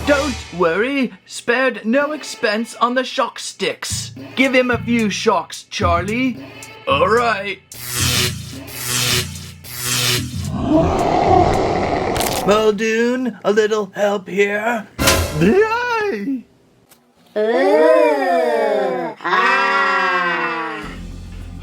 Don't worry, spared no expense on the shock sticks. Give him a few shocks, Charlie. All right. Muldoon, a little help here? Yay!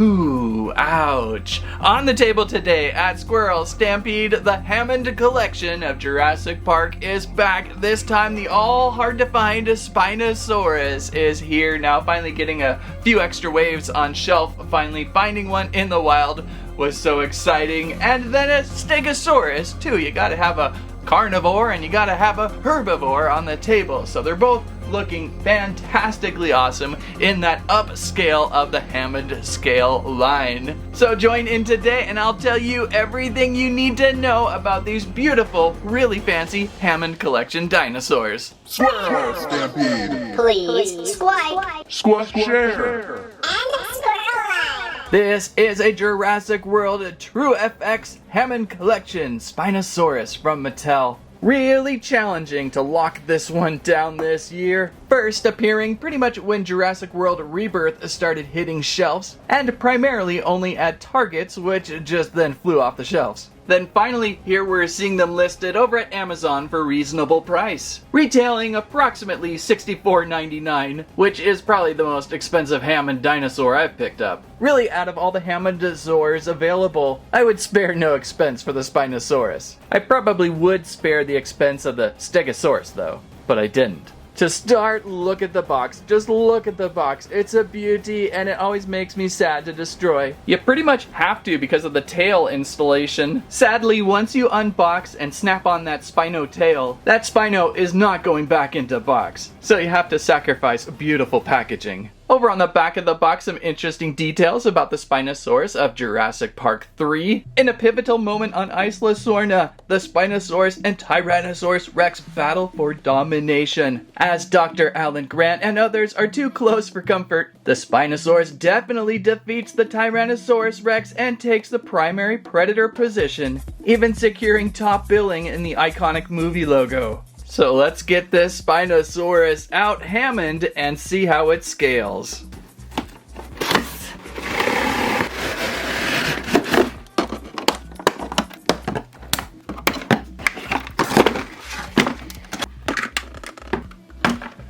Ooh, ouch. On the table today at Squirrel Stampede, the Hammond collection of Jurassic Park is back. This time the all hard to find Spinosaurus is here now, finally getting a few extra waves on shelf. Finally finding one in the wild was so exciting. And then a Stegosaurus too. You gotta have a carnivore and you gotta have a herbivore on the table. So they're both looking fantastically awesome in that upscale of the Hammond scale line. So join in today and I'll tell you everything you need to know about these beautiful, really fancy Hammond collection dinosaurs. Squirrel Stampede! Please Squash share! and squirrel line. This is a Jurassic World True FX Hammond collection Spinosaurus from Mattel. Really challenging to lock this one down this year. First appearing pretty much when Jurassic World Rebirth started hitting shelves, and primarily only at Targets, which just then flew off the shelves. Then finally, here we're seeing them listed over at Amazon for reasonable price, retailing approximately $64.99, which is probably the most expensive Hammond dinosaur I've picked up. Really, out of all the Hammond dinosaurs available, I would spare no expense for the Spinosaurus. I probably would spare the expense of the Stegosaurus though, but I didn't. To start, look at the box. Just look at the box. It's a beauty, and it always makes me sad to destroy. You pretty much have to because of the tail installation. Sadly, once you unbox and snap on that Spino tail, that Spino is not going back into box. So you have to sacrifice beautiful packaging. Over on the back of the box, some interesting details about the Spinosaurus of Jurassic Park 3. In a pivotal moment on Isla Sorna, the Spinosaurus and Tyrannosaurus Rex battle for domination. As Dr. Alan Grant and others are too close for comfort, the Spinosaurus definitely defeats the Tyrannosaurus Rex and takes the primary predator position, even securing top billing in the iconic movie logo. So let's get this Spinosaurus out Hammond and see how it scales.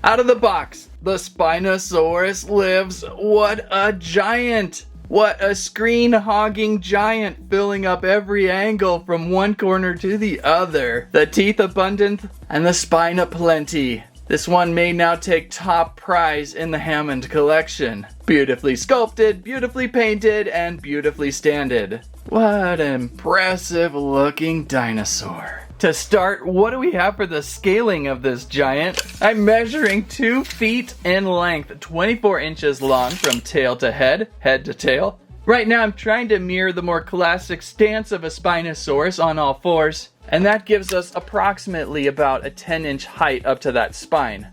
Out of the box, the Spinosaurus lives. What a giant! What a screen-hogging giant, filling up every angle from one corner to the other. The teeth abundant and the spine aplenty. This one may now take top prize in the Hammond collection. Beautifully sculpted, beautifully painted, and beautifully standed. What an impressive looking dinosaur. To start, what do we have for the scaling of this giant? I'm measuring 2 feet in length, 24 inches long from tail to head to tail. Right now I'm trying to mirror the more classic stance of a Spinosaurus on all fours, and that gives us approximately about a 10-inch height up to that spine.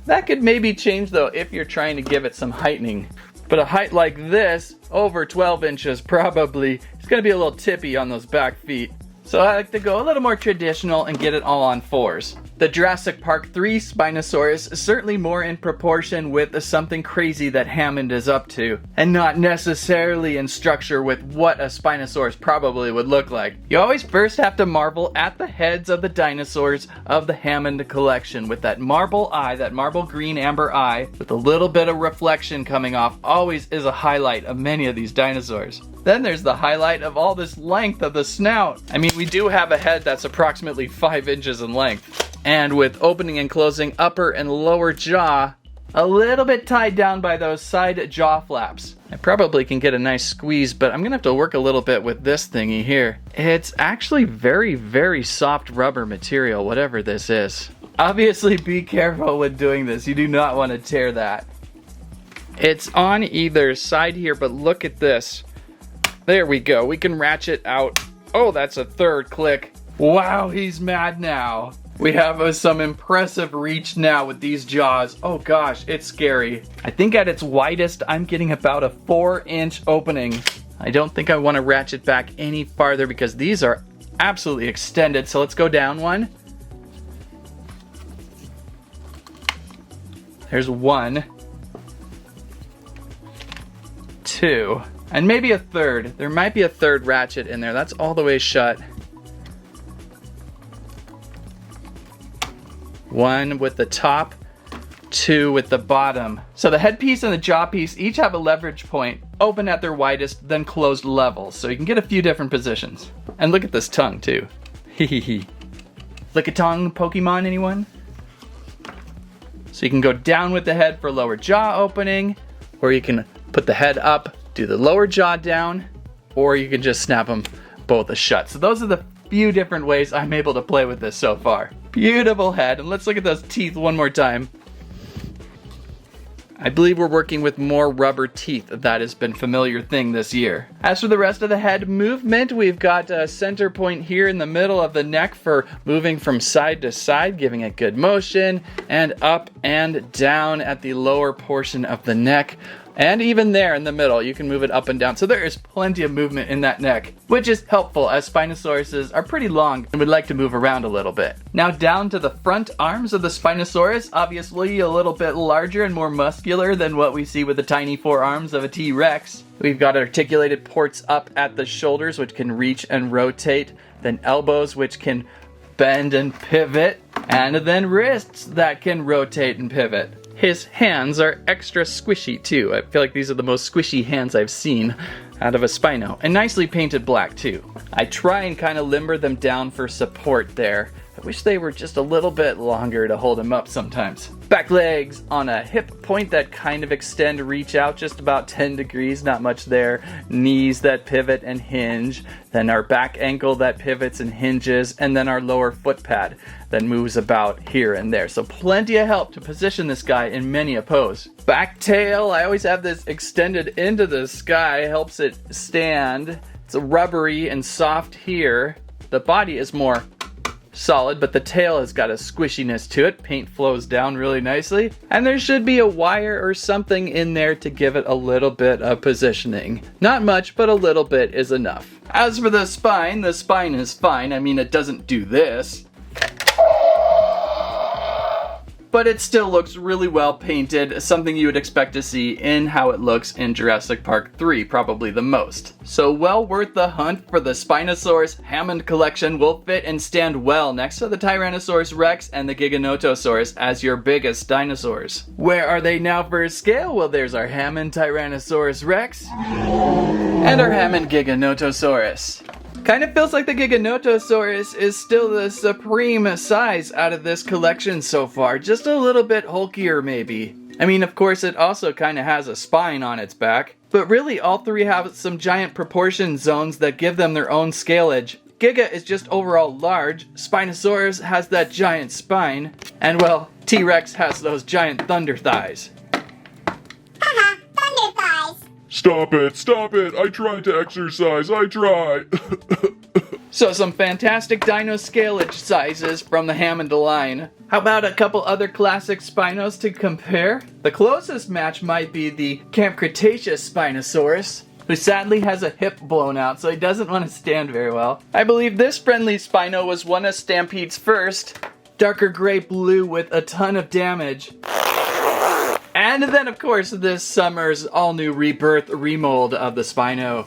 That could maybe change though if you're trying to give it some heightening. But a height like this, over 12 inches probably, it's gonna be a little tippy on those back feet. So I like to go a little more traditional and get it all on fours. The Jurassic Park 3 Spinosaurus is certainly more in proportion with something crazy that Hammond is up to, and not necessarily in structure with what a Spinosaurus probably would look like. You always first have to marvel at the heads of the dinosaurs of the Hammond collection, with that marble eye, that marble green amber eye, with a little bit of reflection coming off, always is a highlight of many of these dinosaurs. Then there's the highlight of all this length of the snout. I mean, we do have a head that's approximately 5 inches in length. And with opening and closing upper and lower jaw, a little bit tied down by those side jaw flaps. I probably can get a nice squeeze, but I'm gonna have to work a little bit with this thingy here. It's actually very, very soft rubber material, whatever this is. Obviously be careful with doing this. You do not want to tear that. It's on either side here, but look at this. There we go. We can ratchet out. Oh, that's a third click. Wow, he's mad now. We have some impressive reach now with these jaws. Oh gosh, it's scary. I think at its widest, I'm getting about a 4-inch opening. I don't think I want to ratchet back any farther because these are absolutely extended. So let's go down one. There's 1, 2, and maybe a third. There might be a third ratchet in there. That's all the way shut. 1 with the top, 2 with the bottom. So the headpiece and the jaw piece each have a leverage point, open at their widest, then closed levels. So you can get a few different positions. And look at this tongue too. Hehehe. Lick a tongue Pokemon, anyone? So you can go down with the head for lower jaw opening, or you can put the head up, do the lower jaw down, or you can just snap them both shut. So those are the few different ways I'm able to play with this so far. Beautiful head, and let's look at those teeth one more time. I believe we're working with more rubber teeth. That has been a familiar thing this year. As for the rest of the head movement, we've got a center point here in the middle of the neck for moving from side to side, giving it good motion, and up and down at the lower portion of the neck. And even there in the middle, you can move it up and down. So there is plenty of movement in that neck, which is helpful as Spinosauruses are pretty long and would like to move around a little bit. Now down to the front arms of the Spinosaurus, obviously a little bit larger and more muscular than what we see with the tiny forearms of a T-Rex. We've got articulated ports up at the shoulders, which can reach and rotate, then elbows, which can bend and pivot, and then wrists that can rotate and pivot. His hands are extra squishy too. I feel like these are the most squishy hands I've seen out of a Spino. And nicely painted black too. I try and kind of limber them down for support there. I wish they were just a little bit longer to hold him up sometimes. Back legs on a hip point that kind of extend, reach out just about 10 degrees, not much there. Knees that pivot and hinge. Then our back ankle that pivots and hinges. And then our lower foot pad that moves about here and there. So plenty of help to position this guy in many a pose. Back tail, I always have this extended into the sky, helps it stand. It's rubbery and soft here. The body is more solid, but the tail has got a squishiness to it. Paint flows down really nicely. And there should be a wire or something in there to give it a little bit of positioning. Not much, but a little bit is enough. As for the spine is fine. I mean, it doesn't do this. But it still looks really well painted, something you would expect to see in how it looks in Jurassic Park 3, probably the most. So well worth the hunt for the Spinosaurus Hammond collection. Will fit and stand well next to the Tyrannosaurus Rex and the Giganotosaurus as your biggest dinosaurs. Where are they now for scale? Well, there's our Hammond Tyrannosaurus Rex and our Hammond Giganotosaurus. Kind of feels like the Giganotosaurus is still the supreme size out of this collection so far. Just a little bit hulkier maybe. I mean, of course, it also kind of has a spine on its back. But really, all three have some giant proportion zones that give them their own scalage. Giga is just overall large, Spinosaurus has that giant spine, and well, T-Rex has those giant thunder thighs. Haha, thunder thighs. Stop it, I tried to exercise, I tried. So some fantastic dino scalage sizes from the Hammond line. How about a couple other classic Spinos to compare? The closest match might be the Camp Cretaceous Spinosaurus, who sadly has a hip blown out, so he doesn't want to stand very well. I believe this friendly Spino was one of Stampede's first. Darker gray blue with a ton of damage. And then, of course, this summer's all-new rebirth remold of the Spino.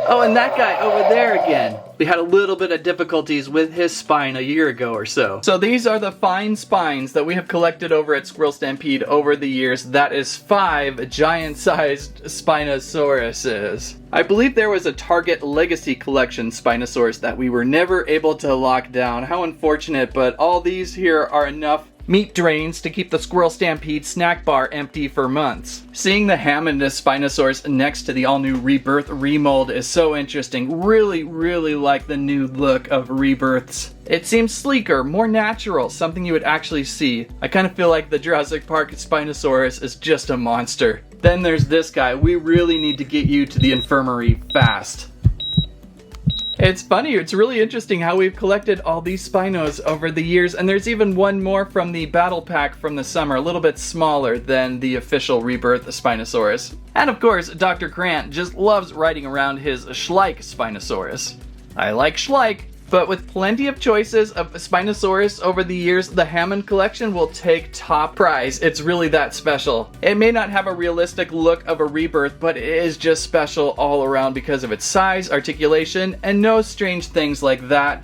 Oh, and that guy over there again. We had a little bit of difficulties with his spine a year ago or so. So these are the fine spines that we have collected over at Squirrel Stampede over the years. That is 5 giant-sized Spinosauruses. I believe there was a Target Legacy Collection Spinosaurus that we were never able to lock down. How unfortunate, but all these here are enough meat drains to keep the Squirrel Stampede snack bar empty for months. Seeing the Hammond Spinosaurus next to the all-new Rebirth remold is so interesting. Really like the new look of Rebirths. It seems sleeker, more natural, something you would actually see. I kind of feel like the Jurassic Park Spinosaurus is just a monster. Then there's this guy. We really need to get you to the infirmary fast. It's funny, it's really interesting how we've collected all these Spinos over the years, and there's even one more from the battle pack from the summer, a little bit smaller than the official Rebirth Spinosaurus. And of course, Dr. Grant just loves riding around his Schleich Spinosaurus. I like Schleich, But with plenty of choices of Spinosaurus over the years, the Hammond collection will take top prize. It's really that special. It may not have a realistic look of a rebirth, but it is just special all around because of its size, articulation, and no strange things like that,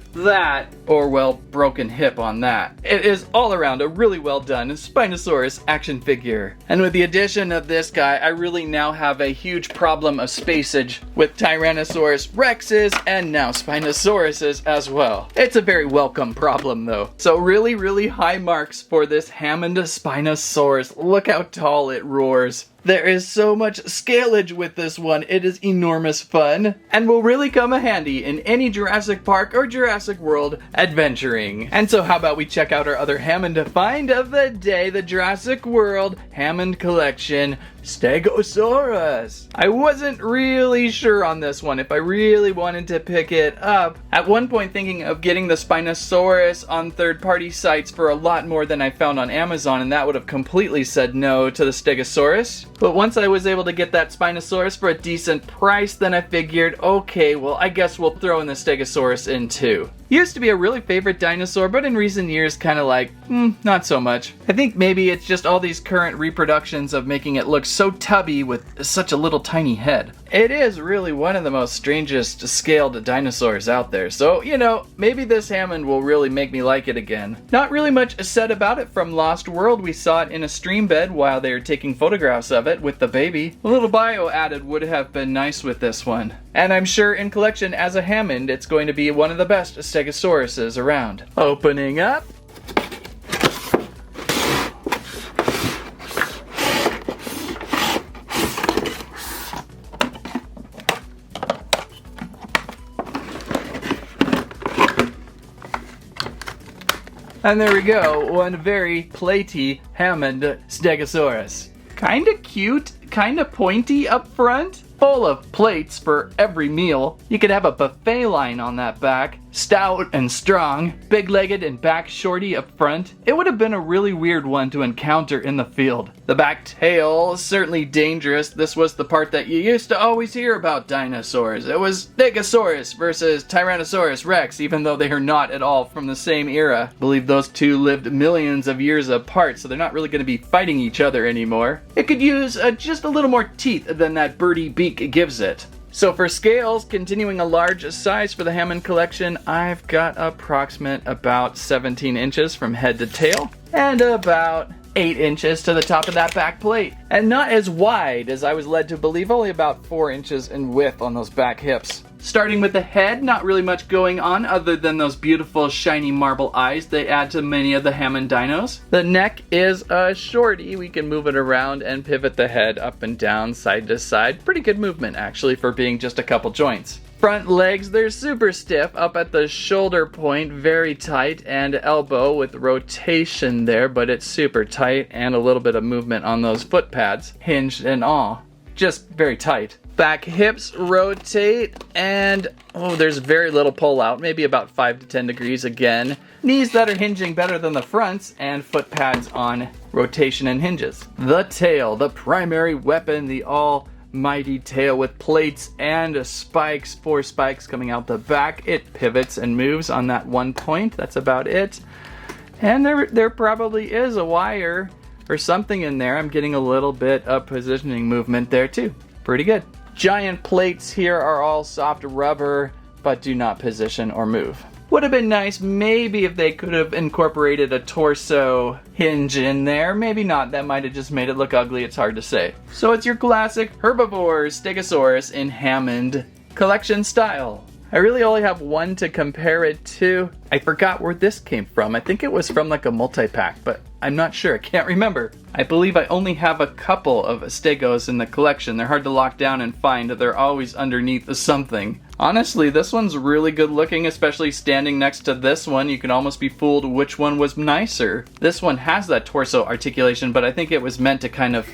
or well, broken hip on that. It is all around a really well done Spinosaurus action figure. And with the addition of this guy, I really now have a huge problem of spacage with Tyrannosaurus Rexes and now Spinosauruses as well. It's a very welcome problem though. So really high marks for this Hammond Spinosaurus. Look how tall it roars. There is so much scalage with this one. It is enormous fun and will really come handy in any Jurassic Park or Jurassic World adventuring. And so how about we check out our other Hammond find of the day, the Jurassic World Hammond Collection Stegosaurus. I wasn't really sure on this one if I really wanted to pick it up. At one point thinking of getting the Spinosaurus on third-party sites for a lot more than I found on Amazon, and that would have completely said no to the Stegosaurus. But once I was able to get that Spinosaurus for a decent price, then I figured, okay, well I guess we'll throw in the Stegosaurus in too. Used to be a really favorite dinosaur, but in recent years kind of like, not so much. I think maybe it's just all these current reproductions of making it look so tubby with such a little tiny head. It is really one of the most strangest scaled dinosaurs out there, so you know, maybe this Hammond will really make me like it again. Not really much said about it from Lost World. We saw it in a stream bed while they were taking photographs of it with the baby. A little bio added would have been nice with this one. And I'm sure in collection as a Hammond, it's going to be one of the best Stegosauruses around. Opening up. And there we go, one very platy Hammond Stegosaurus. Kinda cute, kinda pointy up front, full of plates for every meal. You could have a buffet line on that back. Stout and strong, big-legged and back shorty up front. It would have been a really weird one to encounter in the field. The back tail, certainly dangerous. This was the part that you used to always hear about dinosaurs. It was Stegosaurus versus Tyrannosaurus Rex, even though they are not at all from the same era. I believe those two lived millions of years apart, so they're not really going to be fighting each other anymore. It could use just a little more teeth than that birdie beak gives it. So for scales, continuing a large size for the Hammond collection, I've got approximate about 17 inches from head to tail, and about 8 inches to the top of that back plate. And not as wide as I was led to believe, only about 4 inches in width on those back hips. Starting with the head, not really much going on other than those beautiful shiny marble eyes they add to many of the Hammond dinos. The neck is a shorty. We can move it around and pivot the head up and down, side to side. Pretty good movement actually for being just a couple joints. Front legs, they're super stiff up at the shoulder point, very tight, and elbow with rotation there, but it's super tight and a little bit of movement on those foot pads, hinged and all. Just very tight. Back hips rotate, and there's very little pull out, maybe about 5 to 10 degrees again. Knees that are hinging better than the fronts, and foot pads on rotation and hinges. The tail, the primary weapon, the almighty tail with plates and spikes, 4 spikes coming out the back. It pivots and moves on that one point, that's about it. And there probably is a wire or something in there. I'm getting a little bit of positioning movement there too. Pretty good. Giant plates here are all soft rubber, but do not position or move. Would have been nice maybe if they could have incorporated a torso hinge in there. Maybe not, that might have just made it look ugly, it's hard to say. So it's your classic herbivore Stegosaurus in Hammond collection style. I really only have one to compare it to. I forgot where this came from. I think it was from like a multi-pack, but I'm not sure, I can't remember. I believe I only have a couple of Stegos in the collection. They're hard to lock down and find. They're always underneath something. Honestly, this one's really good looking, especially standing next to this one. You can almost be fooled which one was nicer. This one has that torso articulation, but I think it was meant to kind of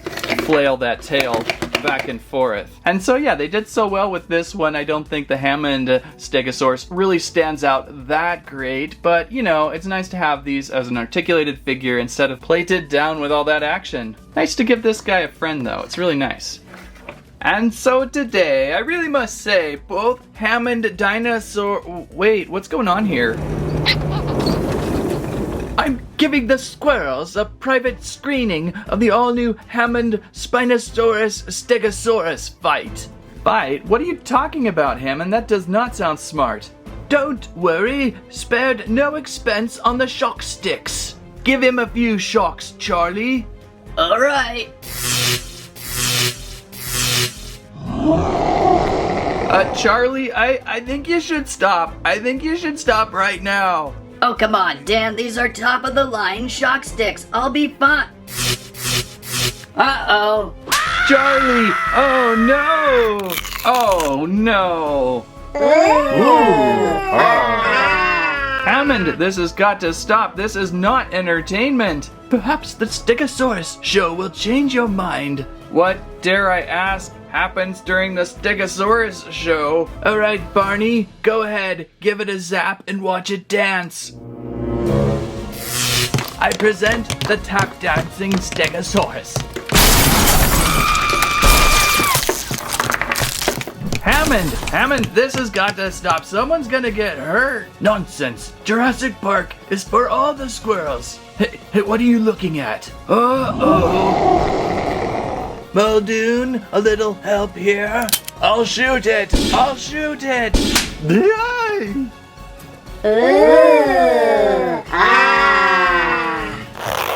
flail that tail back and forth. And so yeah, they did so well with this one. I don't think the Hammond Stegosaurus really stands out that great, but you know, it's nice to have these as an articulated figure instead of plated down with all that action. Nice to give this guy a friend though, it's really nice. And so today, I really must say, both Hammond Dinosaur... Wait, what's going on here? I'm giving the squirrels a private screening of the all-new Hammond Spinosaurus Stegosaurus fight. Fight? What are you talking about, Hammond? That does not sound smart. Don't worry, spared no expense on the shock sticks. Give him a few shocks, Charlie. All right. Charlie, I think you should stop. I think you should stop right now. Oh, come on, Dan. These are top-of-the-line shock sticks. I'll be fine. Uh-oh. Charlie! Oh no! Oh no! Hammond, this has got to stop. This is not entertainment. Perhaps the Stegosaurus show will change your mind. What, dare I ask, happens during the Stegosaurus show? Alright, Barney, go ahead, give it a zap and watch it dance. I present the tap dancing Stegosaurus. Hammond, this has got to stop. Someone's gonna get hurt. Nonsense. Jurassic Park is for all the squirrels. Hey, what are you looking at? Uh-oh. Muldoon, a little help here? I'll shoot it. Yay!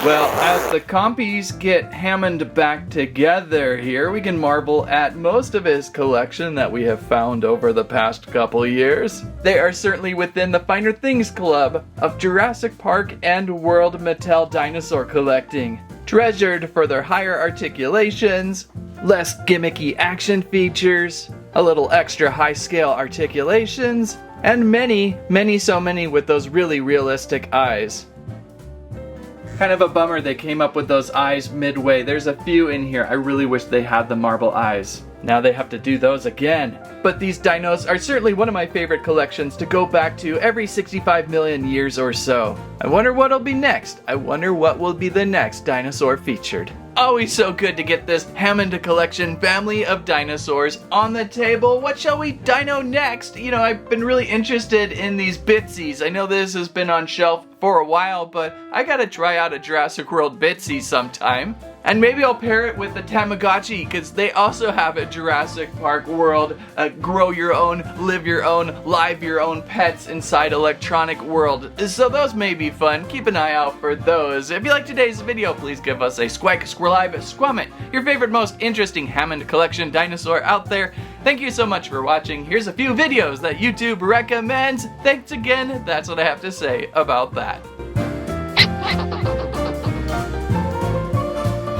Well, as the compies get Hammond back together here, we can marvel at most of his collection that we have found over the past couple years. They are certainly within the Finer Things Club of Jurassic Park and World Mattel Dinosaur collecting. Treasured for their higher articulations, less gimmicky action features, a little extra high-scale articulations, and many with those really realistic eyes. Kind of a bummer they came up with those eyes midway. There's a few in here. I really wish they had the marble eyes. Now they have to do those again. But these dinos are certainly one of my favorite collections to go back to every 65 million years or so. I wonder what'll be next. I wonder what will be the next dinosaur featured. Always so good to get this Hammond collection family of dinosaurs on the table. What shall we dino next? You know, I've been really interested in these Bitsies. I know this has been on shelf for a while, but I gotta try out a Jurassic World Bitsy sometime. And maybe I'll pair it with the Tamagotchi, because they also have a Jurassic Park World, grow your own, live your own, live your own pets inside electronic world. So those may be fun. Keep an eye out for those. If you like today's video, please give us a squawk, squirlive, squammit, your favorite, most interesting Hammond collection dinosaur out there. Thank you so much for watching. Here's a few videos that YouTube recommends. Thanks again. That's what I have to say about that.